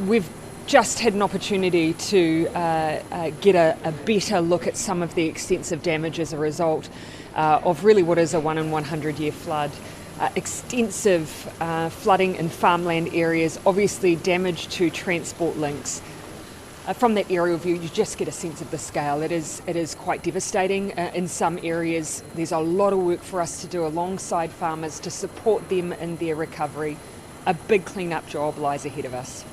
We've just had an opportunity to get a better look at some of the extensive damage as a result of really what is a 1 in 100 year flood. Extensive flooding in farmland areas, obviously damage to transport links. From that aerial view, you just get a sense of the scale. It is quite devastating. In some areas, there's a lot of work for us to do alongside farmers to support them in their recovery. A big clean-up job lies ahead of us.